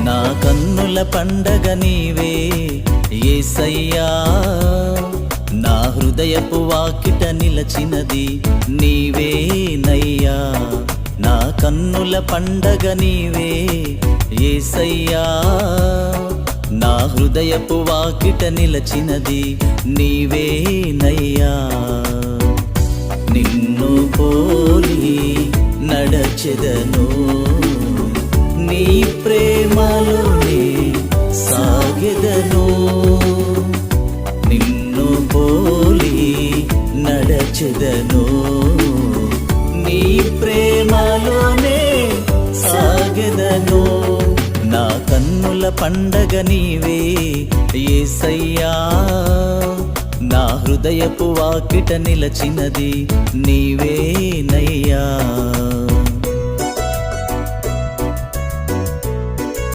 నా కన్నుల పండగ నీవే యేసయ్యా, నా హృదయపు వాకిట నిలచినది నీవేనయ్యా. నా కన్నుల పండగ నీవే యేసయ్యా, నా హృదయపు వాకిట నిలచినది నీవేనయ్యా. నిన్ను పోలి నడచెదను, నీ ప్రేమలోనే సాగెదను. నిన్ను పోలి నడచెదను, నీ ప్రేమలోనే సాగెదను. నా కన్నుల పండగ నీవే యేసయ్యా, నా హృదయపు వాకిట నిలచినది నీవేనయ్యా.